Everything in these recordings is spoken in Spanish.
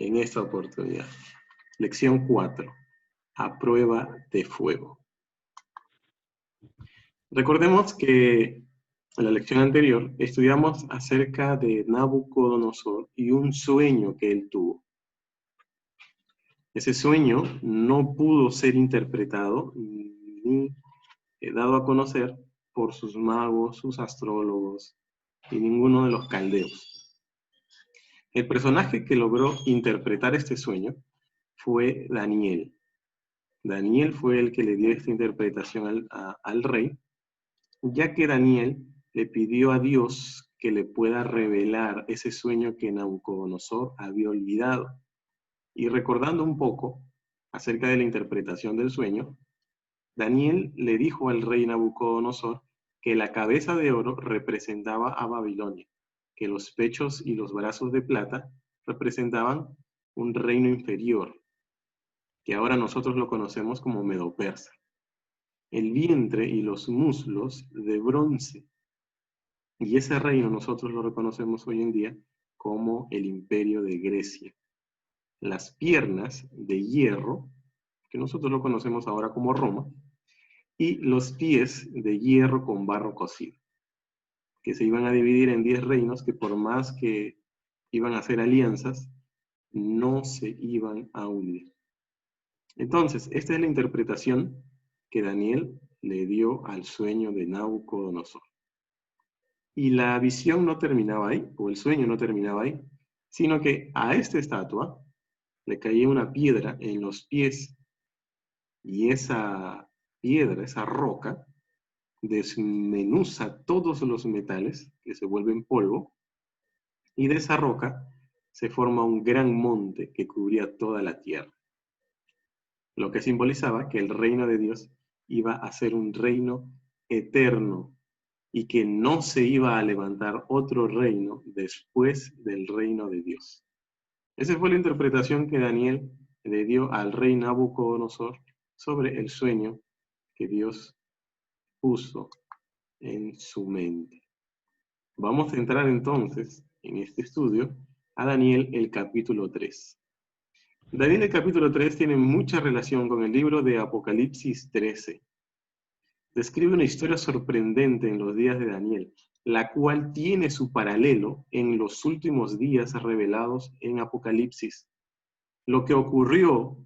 en esta oportunidad. Lección 4. A prueba de fuego. Recordemos que en la lección anterior estudiamos acerca de Nabucodonosor y un sueño que él tuvo. Ese sueño no pudo ser interpretado ni dado a conocer por sus magos, sus astrólogos y ninguno de los caldeos. El personaje que logró interpretar este sueño fue Daniel. Daniel fue el que le dio esta interpretación al rey, ya que Daniel le pidió a Dios que le pueda revelar ese sueño que Nabucodonosor había olvidado. Y recordando un poco acerca de la interpretación del sueño, Daniel le dijo al rey Nabucodonosor que la cabeza de oro representaba a Babilonia, que los pechos y los brazos de plata representaban un reino inferior, que ahora nosotros lo conocemos como Medo-Persa. El vientre y los muslos de bronce. Y ese reino nosotros lo reconocemos hoy en día como el Imperio de Grecia. Las piernas de hierro, que nosotros lo conocemos ahora como Roma, y los pies de hierro con barro cocido, que se iban a dividir en 10 reinos que por más que iban a hacer alianzas, no se iban a unir. Entonces, esta es la interpretación que Daniel le dio al sueño de Nabucodonosor. Y la visión no terminaba ahí, o el sueño no terminaba ahí, sino que a esta estatua le caía una piedra en los pies, y esa piedra, esa roca, desmenuza todos los metales que se vuelven polvo, y de esa roca se forma un gran monte que cubría toda la tierra, lo que simbolizaba que el reino de Dios iba a ser un reino eterno y que no se iba a levantar otro reino después del reino de Dios. Esa fue la interpretación que Daniel le dio al rey Nabucodonosor sobre el sueño que Dios puso en su mente. Vamos a entrar entonces en este estudio a Daniel el capítulo 3. Daniel el capítulo 3 tiene mucha relación con el libro de Apocalipsis 13. Describe una historia sorprendente en los días de Daniel, la cual tiene su paralelo en los últimos días revelados en Apocalipsis. Lo que ocurrió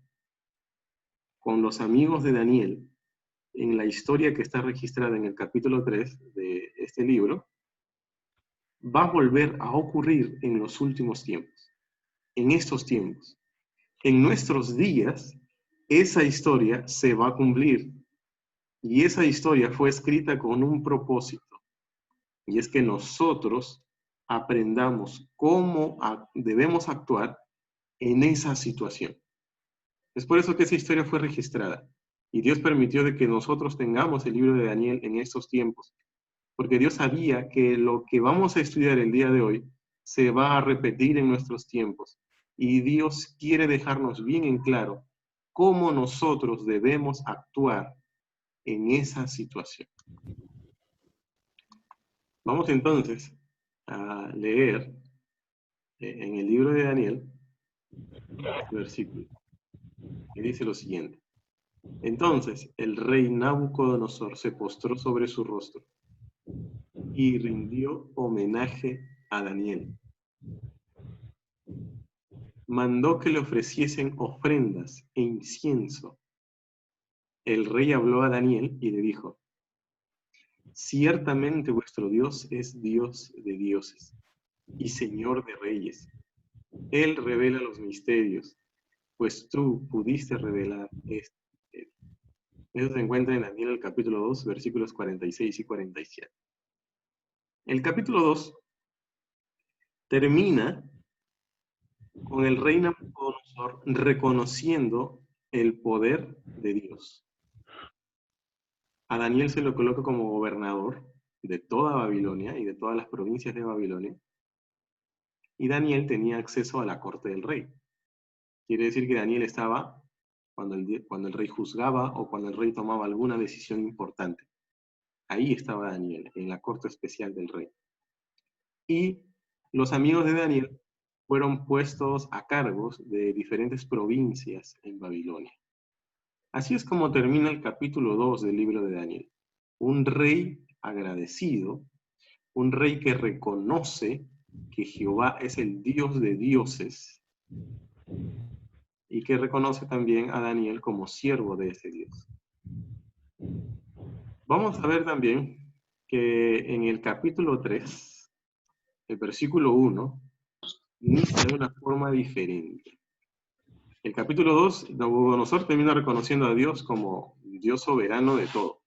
con los amigos de Daniel en la historia que está registrada en el capítulo 3 de este libro, va a volver a ocurrir en los últimos tiempos, en estos tiempos. En nuestros días, esa historia se va a cumplir. Y esa historia fue escrita con un propósito. Y es que nosotros aprendamos cómo debemos actuar en esa situación. Es por eso que esa historia fue registrada. Y Dios permitió de que nosotros tengamos el libro de Daniel en estos tiempos. Porque Dios sabía que lo que vamos a estudiar el día de hoy se va a repetir en nuestros tiempos. Y Dios quiere dejarnos bien en claro cómo nosotros debemos actuar en esa situación. Vamos entonces a leer en el libro de Daniel este versículo, que dice lo siguiente. Entonces el rey Nabucodonosor se postró sobre su rostro y rindió homenaje a Daniel. Mandó que le ofreciesen ofrendas e incienso. El rey habló a Daniel y le dijo, ciertamente vuestro Dios es Dios de dioses y Señor de reyes. Él revela los misterios, pues tú pudiste revelar este misterio. Eso se encuentra en Daniel el capítulo 2, versículos 46 y 47. El capítulo 2 termina con el rey Nabucodonosor reconociendo el poder de Dios. A Daniel se lo coloca como gobernador de toda Babilonia y de todas las provincias de Babilonia. Y Daniel tenía acceso a la corte del rey. Quiere decir que Daniel estaba cuando el rey juzgaba o cuando el rey tomaba alguna decisión importante. Ahí estaba Daniel, en la corte especial del rey. Y los amigos de Daniel fueron puestos a cargos de diferentes provincias en Babilonia. Así es como termina el capítulo 2 del libro de Daniel. Un rey agradecido, un rey que reconoce que Jehová es el Dios de dioses y que reconoce también a Daniel como siervo de ese Dios. Vamos a ver también que en el capítulo 3, el versículo 1, inicia de una forma diferente. El capítulo 2, Nabucodonosor termina reconociendo a Dios como Dios soberano de todo.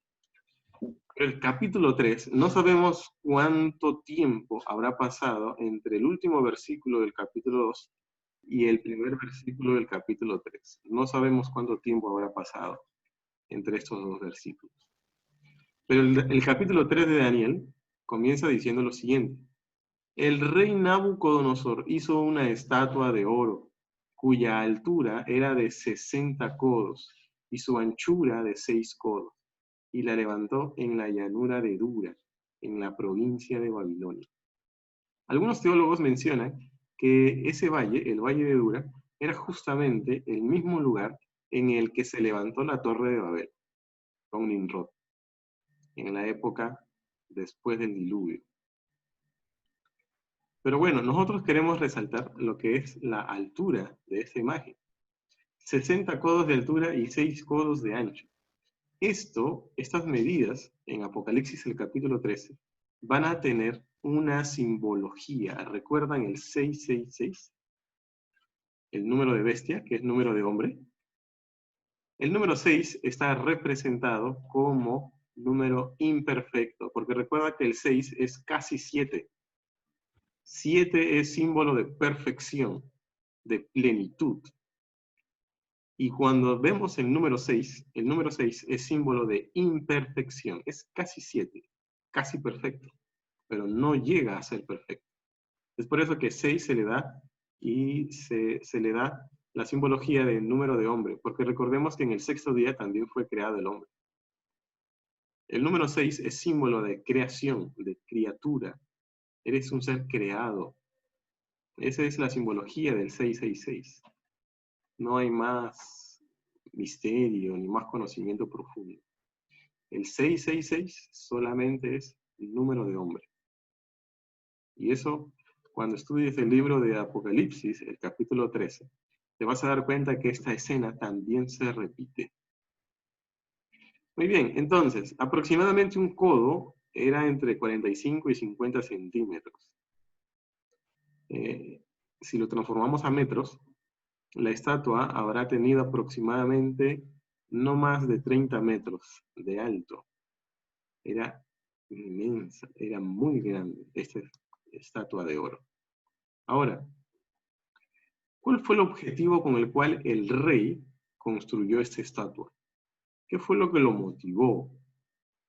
Pero el capítulo 3, no sabemos cuánto tiempo habrá pasado entre el último versículo del capítulo 2 y el primer versículo del capítulo 3. No sabemos cuánto tiempo habrá pasado entre estos dos versículos. Pero el capítulo 3 de Daniel comienza diciendo lo siguiente. El rey Nabucodonosor hizo una estatua de oro, cuya altura era de 60 codos y su anchura de 6 codos, y la levantó en la llanura de Dura, en la provincia de Babilonia. Algunos teólogos mencionan que ese valle, el valle de Dura, era justamente el mismo lugar en el que se levantó la torre de Babel, con Nimrod, en la época después del diluvio. Pero bueno, nosotros queremos resaltar lo que es la altura de esa imagen. 60 codos de altura y 6 codos de ancho. Estas medidas, en Apocalipsis el capítulo 13, van a tener una simbología. ¿Recuerdan el 666? El número de bestia, que es número de hombre. El número 6 está representado como número imperfecto, porque recuerda que el 6 es casi 7. 7 es símbolo de perfección, de plenitud. Y cuando vemos el número 6 es símbolo de imperfección. Es casi 7, casi perfecto, pero no llega a ser perfecto. Es por eso que 6 se le da y se le da la simbología del número de hombre, porque recordemos que en el sexto día también fue creado el hombre. El número 6 es símbolo de creación, de criatura. Eres un ser creado. Esa es la simbología del 666. No hay más misterio ni más conocimiento profundo. El 666 solamente es el número de hombre. Y eso, cuando estudies el libro de Apocalipsis, el capítulo 13, te vas a dar cuenta que esta escena también se repite. Muy bien, entonces, aproximadamente un codo era entre 45 y 50 centímetros. Si lo transformamos a metros, la estatua habrá tenido aproximadamente no más de 30 metros de alto. Era inmensa, era muy grande esta estatua de oro. Ahora, ¿cuál fue el objetivo con el cual el rey construyó esta estatua? ¿Qué fue lo que lo motivó?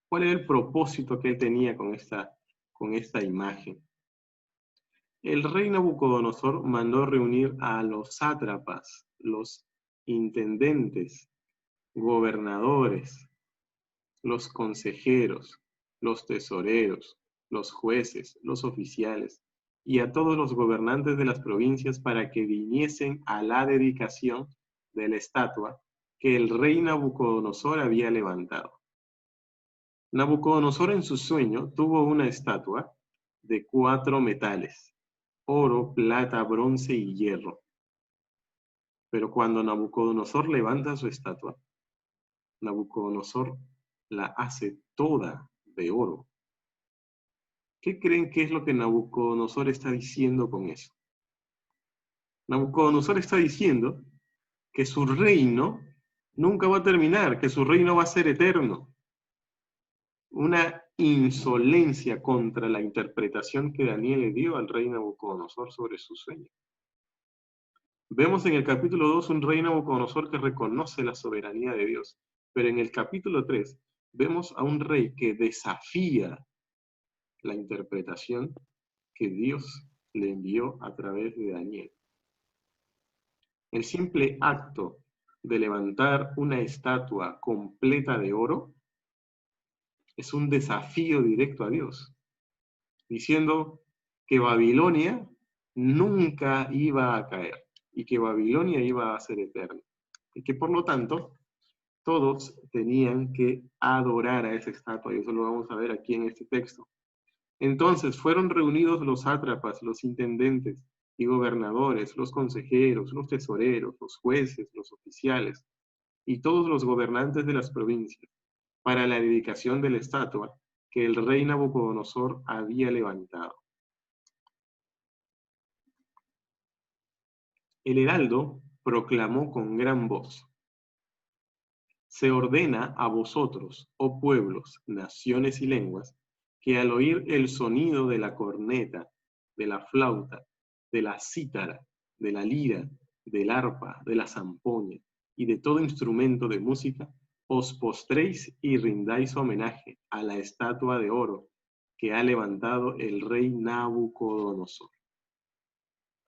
¿Cuál era el propósito que él tenía con esta imagen? El rey Nabucodonosor mandó reunir a los sátrapas, los intendentes, gobernadores, los consejeros, los tesoreros, los jueces, los oficiales y a todos los gobernantes de las provincias para que viniesen a la dedicación de la estatua que el rey Nabucodonosor había levantado. Nabucodonosor en su sueño tuvo una estatua de 4 metales: oro, plata, bronce y hierro. Pero cuando Nabucodonosor levanta su estatua, Nabucodonosor la hace toda de oro. ¿Qué creen que es lo que Nabucodonosor está diciendo con eso? Nabucodonosor está diciendo que su reino nunca va a terminar, que su reino va a ser eterno. Una insolencia contra la interpretación que Daniel le dio al rey Nabucodonosor sobre su sueño. Vemos en el capítulo 2 un rey Nabucodonosor que reconoce la soberanía de Dios, pero en el capítulo 3 vemos a un rey que desafía la interpretación que Dios le envió a través de Daniel. El simple acto de levantar una estatua completa de oro es un desafío directo a Dios, diciendo que Babilonia nunca iba a caer y que Babilonia iba a ser eterna. Y que por lo tanto todos tenían que adorar a esa estatua, y eso lo vamos a ver aquí en este texto. Entonces fueron reunidos los sátrapas, los intendentes y gobernadores, los consejeros, los tesoreros, los jueces, los oficiales y todos los gobernantes de las provincias para la dedicación de la estatua que el rey Nabucodonosor había levantado. El heraldo proclamó con gran voz: se ordena a vosotros, oh pueblos, naciones y lenguas, que al oír el sonido de la corneta, de la flauta, de la cítara, de la lira, del arpa, de la zampoña y de todo instrumento de música, os postréis y rindáis homenaje a la estatua de oro que ha levantado el rey Nabucodonosor.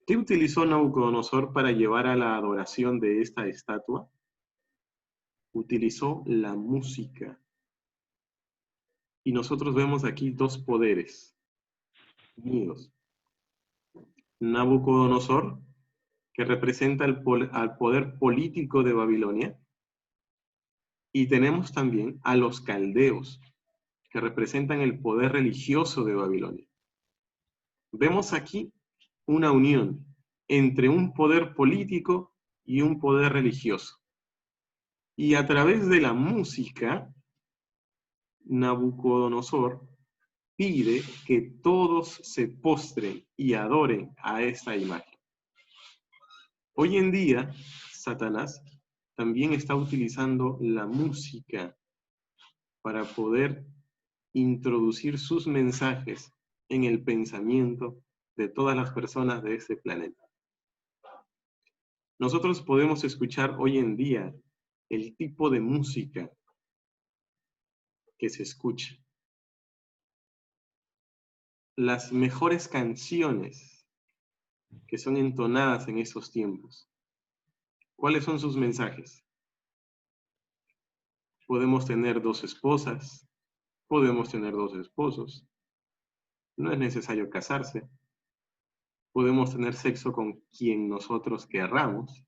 ¿Qué utilizó Nabucodonosor para llevar a la adoración de esta estatua? Utilizó la música. Y nosotros vemos aquí dos poderes unidos. Nabucodonosor, que representa al poder político de Babilonia, y tenemos también a los caldeos, que representan el poder religioso de Babilonia. Vemos aquí una unión entre un poder político y un poder religioso. Y a través de la música, Nabucodonosor pide que todos se postren y adoren a esta imagen. Hoy en día, Satanás también está utilizando la música para poder introducir sus mensajes en el pensamiento de todas las personas de este planeta. Nosotros podemos escuchar hoy en día el tipo de música que se escucha. Las mejores canciones que son entonadas en esos tiempos. ¿Cuáles son sus mensajes? Podemos tener dos esposas, podemos tener dos esposos, no es necesario casarse, podemos tener sexo con quien nosotros querramos,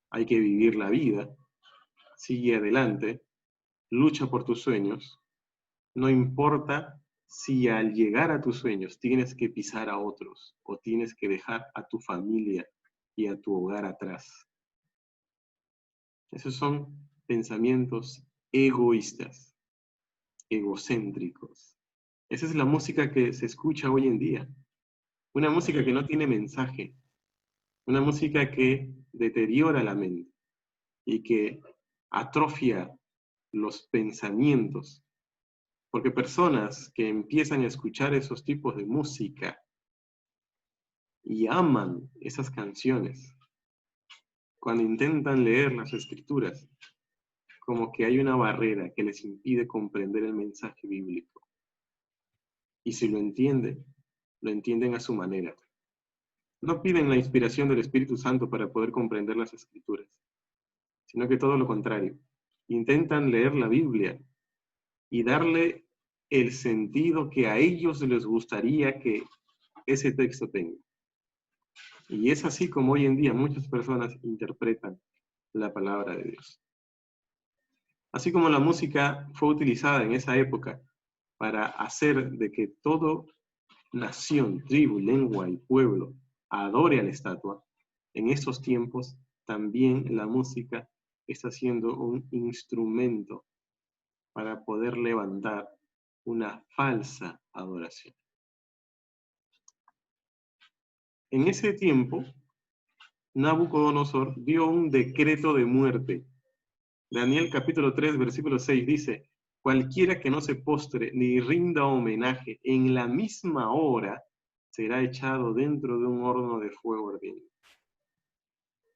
hay que vivir la vida, sigue adelante, lucha por tus sueños, no importa si al llegar a tus sueños tienes que pisar a otros o tienes que dejar a tu familia y a tu hogar atrás. Esos son pensamientos egoístas, egocéntricos. Esa es la música que se escucha hoy en día. Una música que no tiene mensaje. Una música que deteriora la mente y que atrofia los pensamientos. Porque personas que empiezan a escuchar esos tipos de música y aman esas canciones, cuando intentan leer las escrituras, como que hay una barrera que les impide comprender el mensaje bíblico. Y si lo entienden a su manera. No piden la inspiración del Espíritu Santo para poder comprender las Escrituras, sino que todo lo contrario. Intentan leer la Biblia y darle el sentido que a ellos les gustaría que ese texto tenga. Y es así como hoy en día muchas personas interpretan la palabra de Dios. Así como la música fue utilizada en esa época para hacer de que toda nación, tribu, lengua y pueblo adore a la estatua, en estos tiempos también la música está siendo un instrumento para poder levantar una falsa adoración. En ese tiempo, Nabucodonosor dio un decreto de muerte. Daniel capítulo 3, versículo 6 dice: cualquiera que no se postre ni rinda homenaje en la misma hora será echado dentro de un horno de fuego ardiente.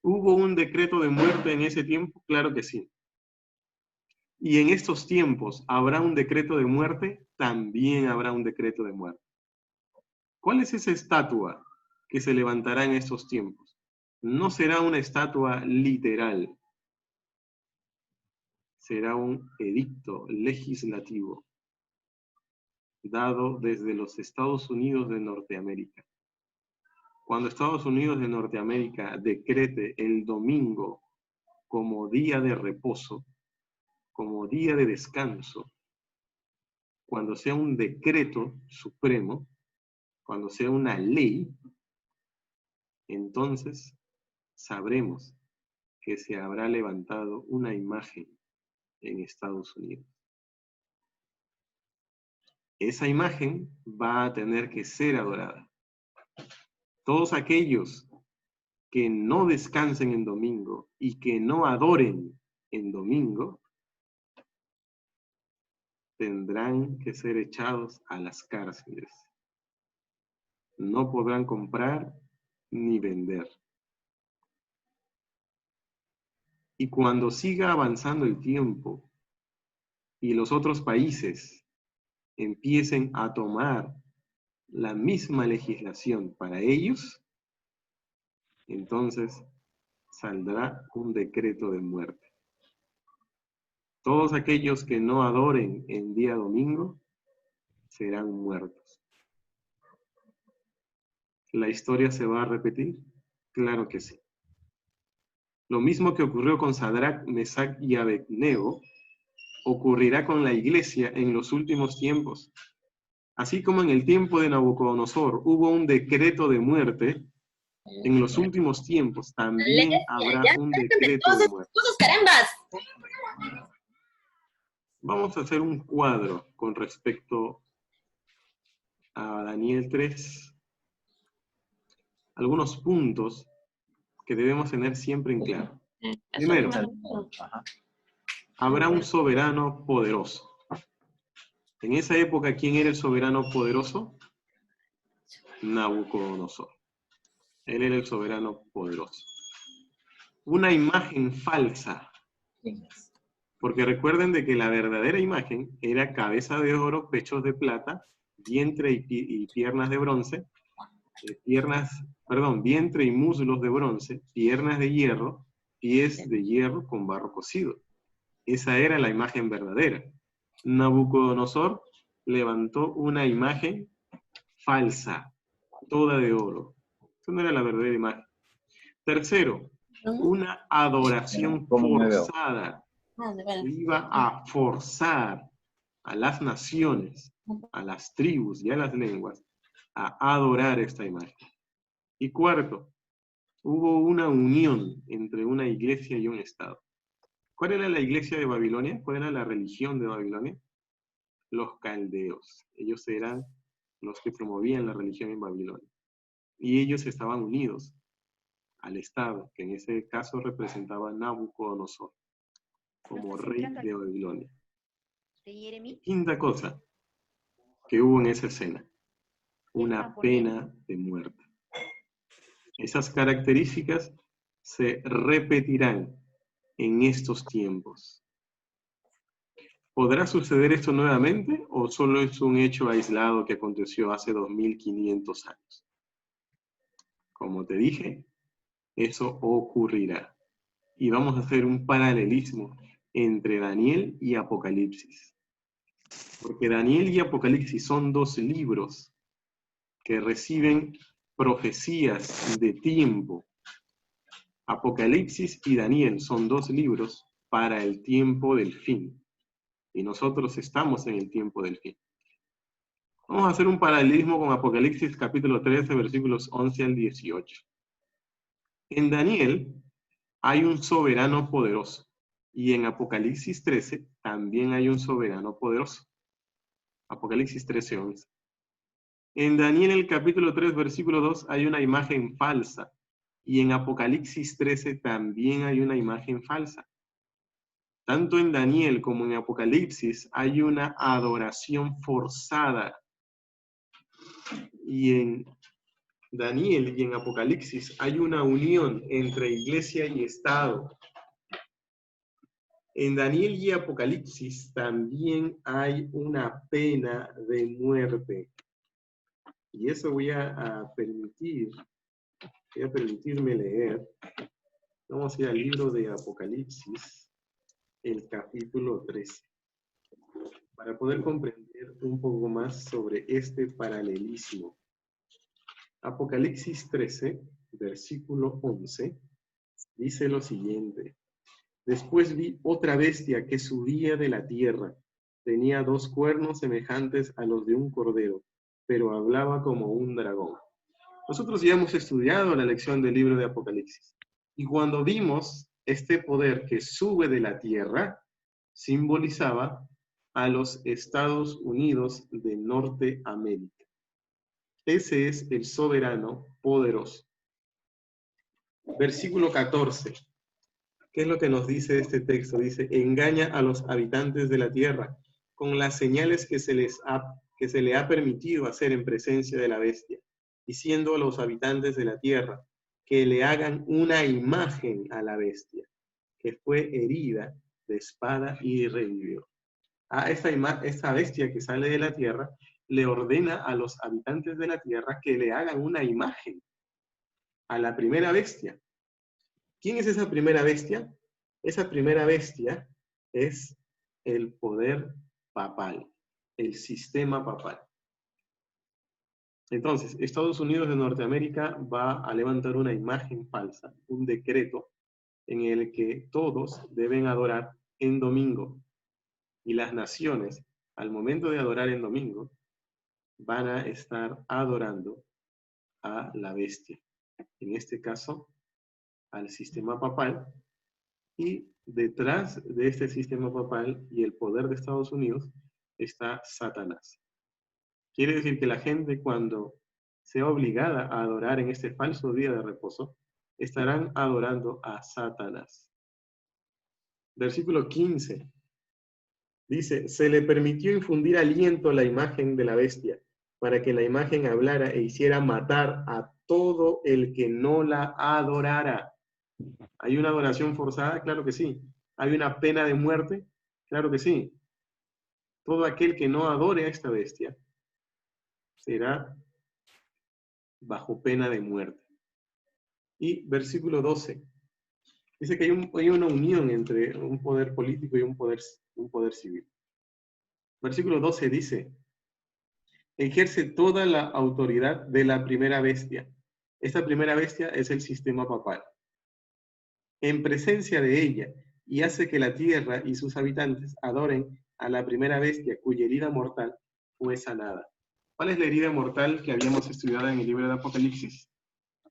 ¿Hubo un decreto de muerte en ese tiempo? Claro que sí. Y en estos tiempos, ¿habrá un decreto de muerte? También habrá un decreto de muerte. ¿Cuál es esa estatua que se levantará en estos tiempos? No será una estatua literal, será un edicto legislativo dado desde los Estados Unidos de Norteamérica. Cuando Estados Unidos de Norteamérica decrete el domingo como día de reposo, como día de descanso, cuando sea un decreto supremo, cuando sea una ley, entonces sabremos que se habrá levantado una imagen en Estados Unidos. Esa imagen va a tener que ser adorada. Todos aquellos que no descansen en domingo y que no adoren en domingo, tendrán que ser echados a las cárceles. No podrán comprar ni vender. Y cuando siga avanzando el tiempo y los otros países empiecen a tomar la misma legislación para ellos, entonces saldrá un decreto de muerte. Todos aquellos que no adoren en día domingo serán muertos. ¿La historia se va a repetir? Claro que sí. Lo mismo que ocurrió con Sadrach, Mesach y Abednego, ocurrirá con la iglesia en los últimos tiempos. Así como en el tiempo de Nabucodonosor hubo un decreto de muerte, en los últimos tiempos también habrá un decreto de muerte. Vamos a hacer un cuadro con respecto a Daniel 3. Algunos puntos que debemos tener siempre en claro. Primero, habrá un soberano poderoso. En esa época, ¿quién era el soberano poderoso? Nabucodonosor. Él era el soberano poderoso. Una imagen falsa. Porque recuerden de que la verdadera imagen era cabeza de oro, pechos de plata, vientre y piernas de bronce, vientre y muslos de bronce, piernas de hierro, pies de hierro con barro cocido. Esa era la imagen verdadera. Nabucodonosor levantó una imagen falsa, toda de oro. Eso no era la verdadera imagen. Tercero, una adoración forzada. Iba a forzar a las naciones, a las tribus y a las lenguas a adorar esta imagen. Y cuarto, hubo una unión entre una iglesia y un estado. ¿Cuál era la iglesia de Babilonia? ¿Cuál era la religión de Babilonia? Los caldeos. Ellos eran los que promovían la religión en Babilonia. Y ellos estaban unidos al estado, que en ese caso representaba a Nabucodonosor, como rey de Babilonia. Quinta cosa que hubo en esa escena, una pena de muerte. Esas características se repetirán en estos tiempos. ¿Podrá suceder esto nuevamente o solo es un hecho aislado que aconteció hace 2500 años? Como te dije, eso ocurrirá. Y vamos a hacer un paralelismo entre Daniel y Apocalipsis. Porque Daniel y Apocalipsis son dos libros que reciben profecías de tiempo. Apocalipsis y Daniel son dos libros para el tiempo del fin. Y nosotros estamos en el tiempo del fin. Vamos a hacer un paralelismo con Apocalipsis capítulo 13, versículos 11 al 18. En Daniel hay un soberano poderoso. Y en Apocalipsis 13 también hay un soberano poderoso. Apocalipsis 13, 11. En Daniel el capítulo 3, versículo 2 hay una imagen falsa. Y en Apocalipsis 13 también hay una imagen falsa. Tanto en Daniel como en Apocalipsis hay una adoración forzada. Y en Daniel y en Apocalipsis hay una unión entre iglesia y Estado. En Daniel y Apocalipsis también hay una pena de muerte. Y eso voy a permitirme leer. Vamos a ir al libro de Apocalipsis, el capítulo 13, para poder comprender un poco más sobre este paralelismo. Apocalipsis 13, versículo 11, dice lo siguiente. Después vi otra bestia que subía de la tierra. Tenía 2 cuernos semejantes a los de un cordero, pero hablaba como un dragón. Nosotros ya hemos estudiado la lección del libro de Apocalipsis. Y cuando vimos este poder que sube de la tierra, simbolizaba a los Estados Unidos de Norteamérica. Ese es el soberano poderoso. Versículo 14. ¿Qué es lo que nos dice este texto? Dice, engaña a los habitantes de la tierra con las señales que se le ha permitido hacer en presencia de la bestia, diciendo a los habitantes de la tierra que le hagan una imagen a la bestia, que fue herida de espada y revivió. A esta bestia que sale de la tierra le ordena a los habitantes de la tierra que le hagan una imagen a la primera bestia. ¿Quién es esa primera bestia? Esa primera bestia es el poder papal, el sistema papal. Entonces, Estados Unidos de Norteamérica va a levantar una imagen falsa, un decreto en el que todos deben adorar en domingo. Y las naciones, al momento de adorar en domingo, van a estar adorando a la bestia. En este caso, al sistema papal. Y detrás de este sistema papal y el poder de Estados Unidos está Satanás. Quiere decir que la gente, cuando sea obligada a adorar en este falso día de reposo, estarán adorando a Satanás. Versículo 15. Dice, se le permitió infundir aliento a la imagen de la bestia, para que la imagen hablara e hiciera matar a todo el que no la adorara. ¿Hay una adoración forzada? Claro que sí. ¿Hay una pena de muerte? Claro que sí. Todo aquel que no adore a esta bestia será bajo pena de muerte. Y versículo 12. Dice que hay una unión entre un poder político y un poder civil. Versículo 12 dice, ejerce toda la autoridad de la primera bestia. Esta primera bestia es el sistema papal. En presencia de ella, y hace que la tierra y sus habitantes adoren a la primera bestia cuya herida mortal fue sanada. ¿Cuál es la herida mortal que habíamos estudiado en el libro de Apocalipsis?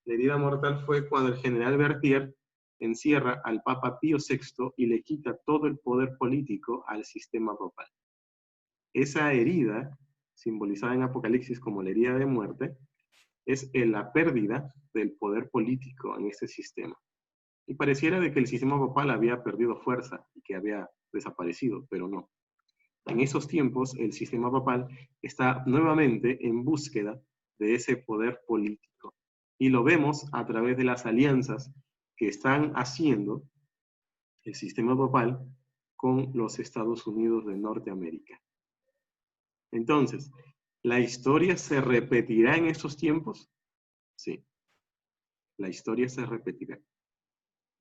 La herida mortal fue cuando el general Berthier encierra al Papa Pío VI y le quita todo el poder político al sistema papal. Esa herida, simbolizada en Apocalipsis como la herida de muerte, es la pérdida del poder político en este sistema. Y pareciera de que el sistema papal había perdido fuerza y que había desaparecido, pero no. En esos tiempos, el sistema papal está nuevamente en búsqueda de ese poder político. Y lo vemos a través de las alianzas que están haciendo el sistema papal con los Estados Unidos de Norteamérica. Entonces, ¿la historia se repetirá en estos tiempos? Sí, la historia se repetirá.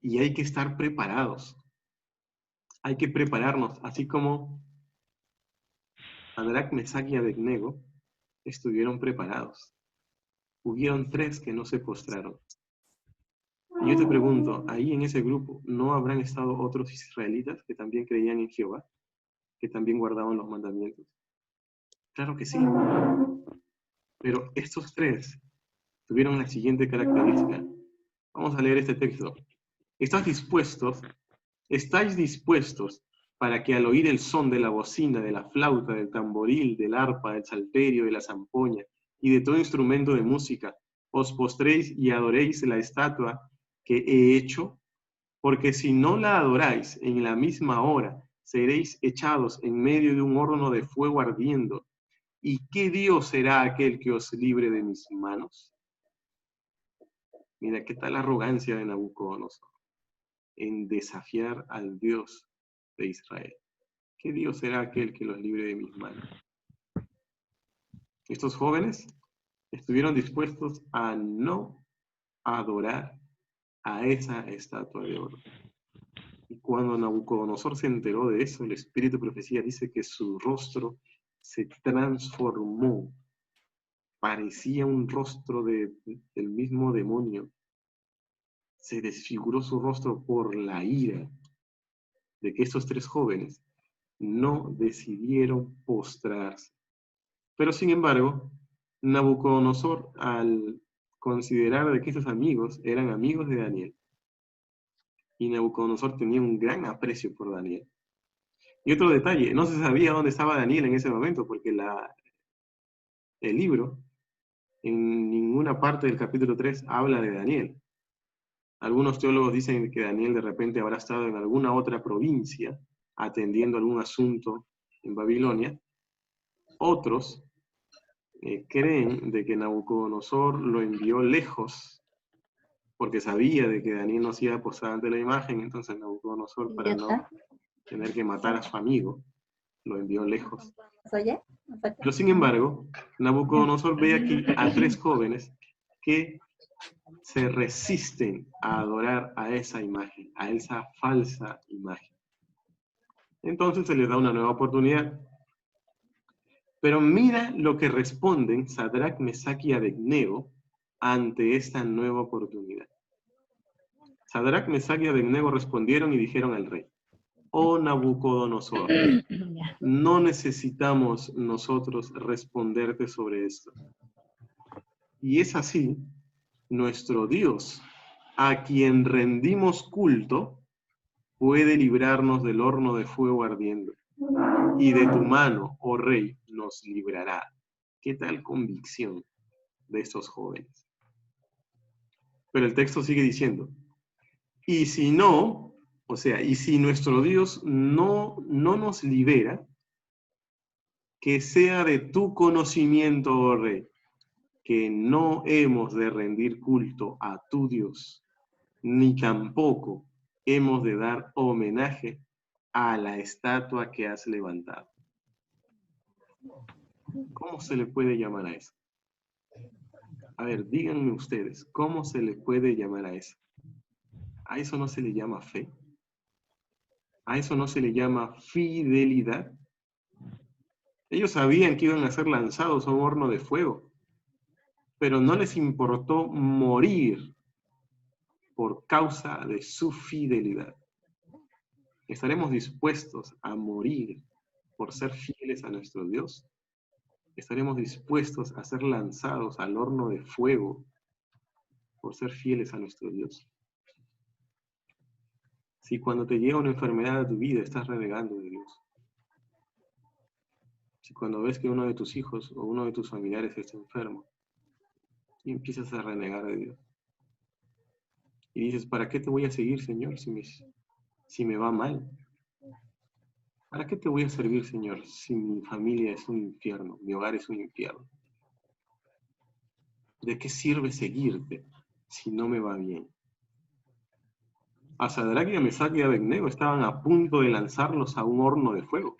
Y hay que estar preparados. Hay que prepararnos, así como Sadrac, Mesach y Abednego estuvieron preparados. Hubieron 3 que no se postraron. Y yo te pregunto, ahí en ese grupo, ¿no habrán estado otros israelitas que también creían en Jehová? Que también guardaban los mandamientos. Claro que sí. Pero estos 3 tuvieron la siguiente característica. Vamos a leer este texto. ¿Estáis dispuestos para que al oír el son de la bocina, de la flauta, del tamboril, del arpa, del salterio, de la zampoña y de todo instrumento de música, os postréis y adoréis la estatua que he hecho? Porque si no la adoráis en la misma hora, seréis echados en medio de un horno de fuego ardiendo. ¿Y qué Dios será aquel que os libre de mis manos? Mira, qué tal la arrogancia de Nabucodonosor en desafiar al Dios de Israel. ¿Qué Dios será aquel que los libre de mis manos? Estos jóvenes estuvieron dispuestos a no adorar a esa estatua de oro. Y cuando Nabucodonosor se enteró de eso, el espíritu de profecía dice que su rostro se transformó parecía un rostro del mismo demonio. Se desfiguró su rostro por la ira de que estos 3 jóvenes no decidieron postrarse. Pero sin embargo, Nabucodonosor, al considerar de que esos amigos eran amigos de Daniel, y Nabucodonosor tenía un gran aprecio por Daniel. Y otro detalle, no se sabía dónde estaba Daniel en ese momento, porque el libro, en ninguna parte del capítulo 3, habla de Daniel. Algunos teólogos dicen que Daniel de repente habrá estado en alguna otra provincia, atendiendo algún asunto en Babilonia. Otros creen de que Nabucodonosor lo envió lejos, porque sabía de que Daniel no se iba a postrar ante la imagen, entonces Nabucodonosor, para no tener que matar a su amigo, lo envió lejos. Pero sin embargo, Nabucodonosor ve aquí a 3 jóvenes que se resisten a adorar a esa imagen, a esa falsa imagen. Entonces se les da una nueva oportunidad. Pero mira lo que responden Sadrach, Mesach y Abednego ante esta nueva oportunidad. Sadrach, Mesach y Abednego respondieron y dijeron al rey: oh Nabucodonosor, no necesitamos nosotros responderte sobre esto. Y es así, nuestro Dios, a quien rendimos culto, puede librarnos del horno de fuego ardiendo, y de tu mano, oh rey, nos librará. ¿Qué tal convicción de estos jóvenes? Pero el texto sigue diciendo, y si no, o sea, y si nuestro Dios no nos libera, que sea de tu conocimiento, oh rey, que no hemos de rendir culto a tu Dios, ni tampoco hemos de dar homenaje a la estatua que has levantado. ¿Cómo se le puede llamar a eso? A ver, díganme ustedes, ¿cómo se le puede llamar a eso? ¿A eso no se le llama fe? ¿A eso no se le llama fidelidad? Ellos sabían que iban a ser lanzados a un horno de fuego, pero no les importó morir por causa de su fidelidad. ¿Estaremos dispuestos a morir por ser fieles a nuestro Dios? ¿Estaremos dispuestos a ser lanzados al horno de fuego por ser fieles a nuestro Dios? Si cuando te llega una enfermedad a tu vida estás renegando de Dios, si cuando ves que uno de tus hijos o uno de tus familiares está enfermo y empiezas a renegar de Dios y dices, ¿para qué te voy a seguir, Señor, si me va mal? ¿Para qué te voy a servir, Señor, si mi familia es un infierno, mi hogar es un infierno? ¿De qué sirve seguirte si no me va bien? A Sadrach y a Mesach y a Abednego estaban a punto de lanzarlos a un horno de fuego.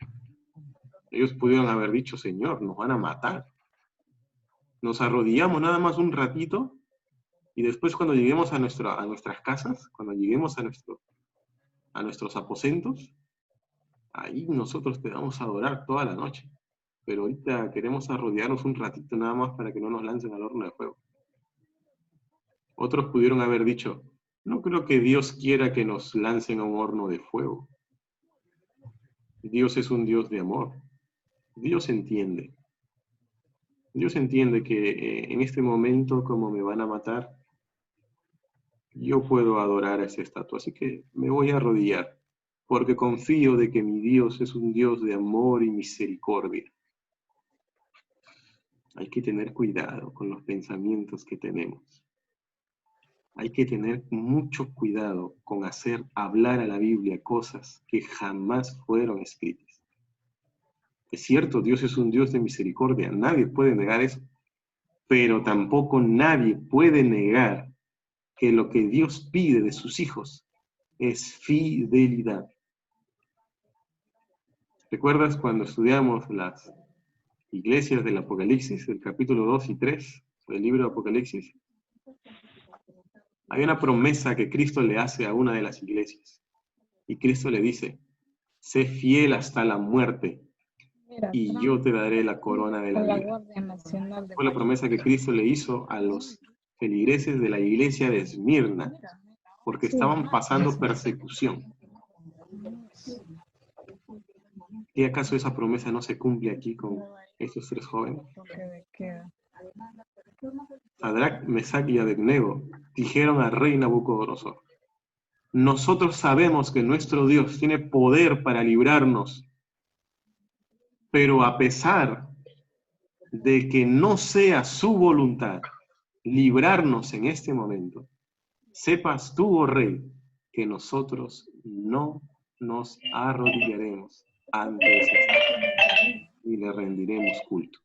Ellos pudieron haber dicho, Señor, nos van a matar. Nos arrodillamos nada más un ratito y después cuando lleguemos a nuestras casas, cuando lleguemos a nuestros aposentos, ahí nosotros te vamos a adorar toda la noche. Pero ahorita queremos arrodillarnos un ratito nada más para que no nos lancen al horno de fuego. Otros pudieron haber dicho, no creo que Dios quiera que nos lancen a un horno de fuego. Dios es un Dios de amor. Dios entiende. Dios entiende que en este momento, como me van a matar, yo puedo adorar a esa estatua. Así que me voy a arrodillar, porque confío de que mi Dios es un Dios de amor y misericordia. Hay que tener cuidado con los pensamientos que tenemos. Hay que tener mucho cuidado con hacer hablar a la Biblia cosas que jamás fueron escritas. Es cierto, Dios es un Dios de misericordia, nadie puede negar eso, pero tampoco nadie puede negar que lo que Dios pide de sus hijos es fidelidad. ¿Recuerdas cuando estudiamos las iglesias del Apocalipsis, el capítulo 2 y 3 del libro de Apocalipsis? Hay una promesa que Cristo le hace a una de las iglesias. Y Cristo le dice, sé fiel hasta la muerte, y yo te daré la corona de la vida. Fue la promesa que Cristo le hizo a los feligreses de la iglesia de Esmirna, porque estaban pasando persecución. ¿Y acaso esa promesa no se cumple aquí con estos tres jóvenes? Sadrac, Mesach y Abednego dijeron al rey Nabucodonosor: nosotros sabemos que nuestro Dios tiene poder para librarnos, pero a pesar de que no sea su voluntad librarnos en este momento, sepas tú, oh rey, que nosotros no nos arrodillaremos ante ese Dios y le rendiremos culto.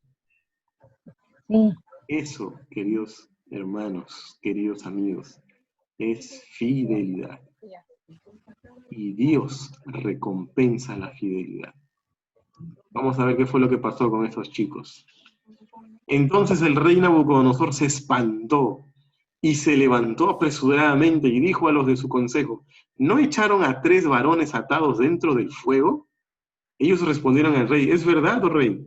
Sí. Eso, queridos hermanos, queridos amigos, es fidelidad. Y Dios recompensa la fidelidad. Vamos a ver qué fue lo que pasó con estos chicos. Entonces el rey Nabucodonosor se espantó y se levantó apresuradamente y dijo a los de su consejo: ¿no echaron a 3 varones atados dentro del fuego? Ellos respondieron al rey: es verdad, oh rey.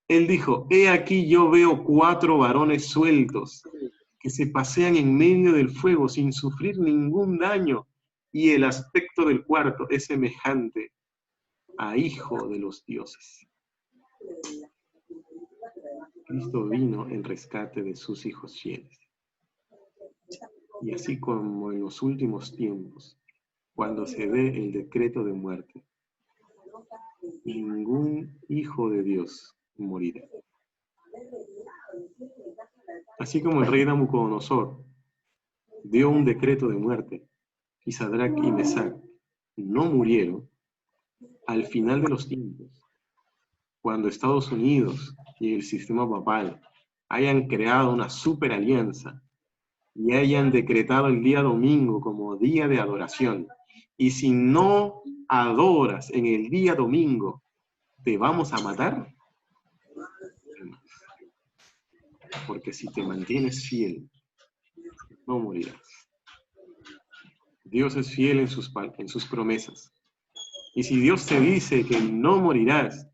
Él dijo: he aquí yo veo 4 varones sueltos que se pasean en medio del fuego sin sufrir ningún daño, y el aspecto del cuarto es semejante a hijo de los dioses. Cristo vino en rescate de sus hijos fieles. Y así como en los últimos tiempos, cuando se dé el decreto de muerte, ningún hijo de Dios morirá. Así como el rey Nabucodonosor dio un decreto de muerte y Sadrac y Mesach no murieron, al final de los tiempos, cuando Estados Unidos y el sistema papal hayan creado una super alianza y hayan decretado el día domingo como día de adoración, y si no adoras en el día domingo, ¿te vamos a matar? Porque si te mantienes fiel, no morirás. Dios es fiel en sus promesas. Y si Dios te dice que no morirás,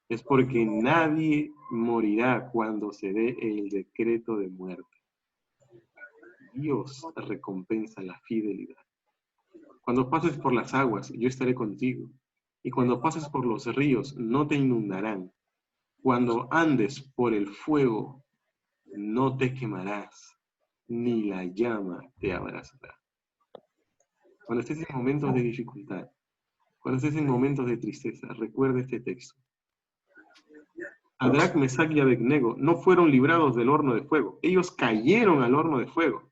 es porque nadie morirá cuando se dé el decreto de muerte. Dios recompensa la fidelidad. Cuando pases por las aguas, yo estaré contigo. Y cuando pases por los ríos, no te inundarán. Cuando andes por el fuego, no te quemarás, ni la llama te abrazará. Cuando estés en momentos de dificultad, cuando estés en momentos de tristeza, recuerda este texto. Sadrac, Mesach y Abednego no fueron librados del horno de fuego. Ellos cayeron al horno de fuego.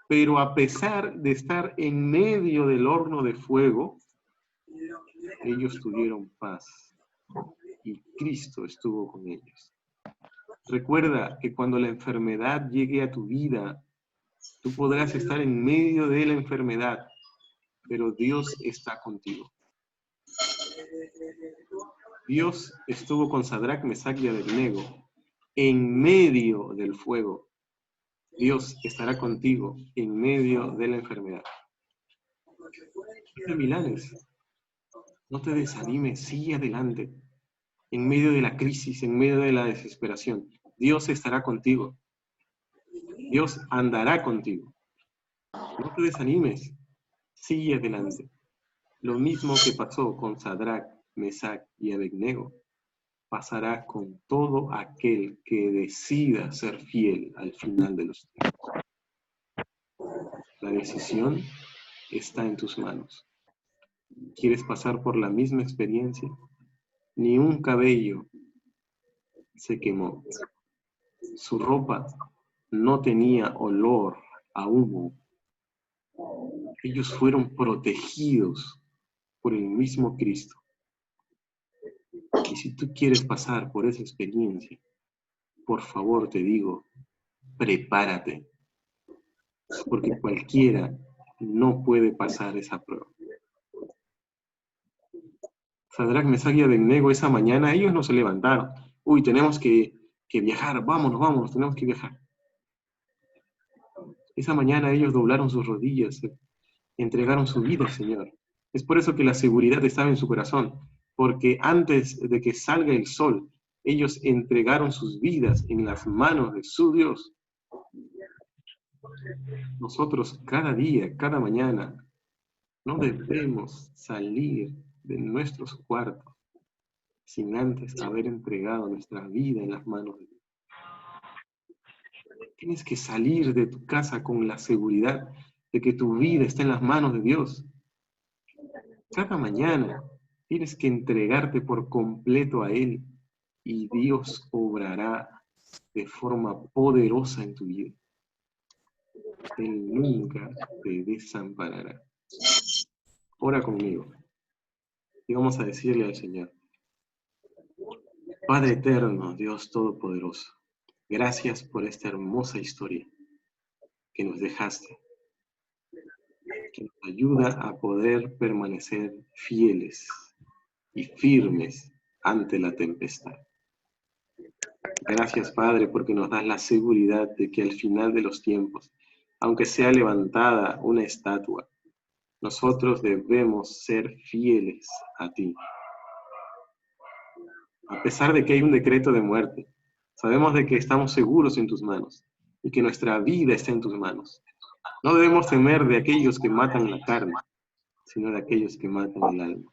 Pero a pesar de estar en medio del horno de fuego, ellos tuvieron paz. Y Cristo estuvo con ellos. Recuerda que cuando la enfermedad llegue a tu vida, tú podrás estar en medio de la enfermedad, pero Dios está contigo. Dios estuvo con Sadrac, Mesach y Abednego en medio del fuego. Dios estará contigo en medio de la enfermedad. No te milanes, no te desanimes, sigue adelante. En medio de la crisis, en medio de la desesperación, Dios estará contigo. Dios andará contigo. No te desanimes, sigue adelante. Lo mismo que pasó con Sadrac, Mesach y Abednego, pasará con todo aquel que decida ser fiel al final de los tiempos. La decisión está en tus manos. ¿Quieres pasar por la misma experiencia? Ni un cabello se quemó. Su ropa no tenía olor a humo. Ellos fueron protegidos por el mismo Cristo. Y si tú quieres pasar por esa experiencia, por favor te digo, prepárate. Porque cualquiera no puede pasar esa prueba. Sadrac, Mesach y Abednego esa mañana, ellos no se levantaron. Uy, tenemos que viajar, vámonos, tenemos que viajar. Esa mañana ellos doblaron sus rodillas, entregaron su vida al Señor. Es por eso que la seguridad estaba en su corazón, porque antes de que salga el sol, ellos entregaron sus vidas en las manos de su Dios. Nosotros cada día, cada mañana, no debemos salir de nuestros cuartos sin antes haber entregado nuestra vida en las manos de Dios. Tienes que salir de tu casa con la seguridad de que tu vida está en las manos de Dios. Cada mañana tienes que entregarte por completo a Él y Dios obrará de forma poderosa en tu vida. Él nunca te desamparará. Ora conmigo y vamos a decirle al Señor: Padre eterno, Dios todopoderoso, gracias por esta hermosa historia que nos dejaste, que nos ayuda a poder permanecer fieles y firmes ante la tempestad. Gracias, Padre, porque nos das la seguridad de que al final de los tiempos, aunque sea levantada una estatua, nosotros debemos ser fieles a ti. A pesar de que hay un decreto de muerte, sabemos de que estamos seguros en tus manos y que nuestra vida está en tus manos. No debemos temer de aquellos que matan la carne, sino de aquellos que matan el alma.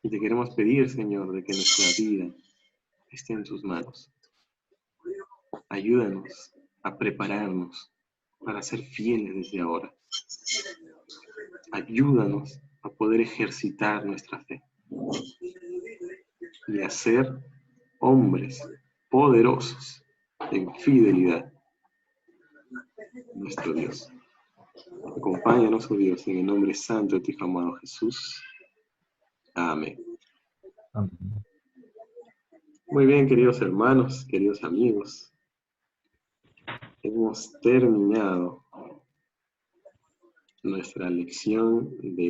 Y te queremos pedir, Señor, de que nuestra vida esté en tus manos. Ayúdanos a prepararnos para ser fieles desde ahora. Ayúdanos a poder ejercitar nuestra fe y a ser hombres poderosos en fidelidad a nuestro Dios. Acompáñanos, oh Dios, en el nombre santo de tu Hijo amado Jesús. Amén. Muy bien, queridos hermanos, queridos amigos. Hemos terminado nuestra lección de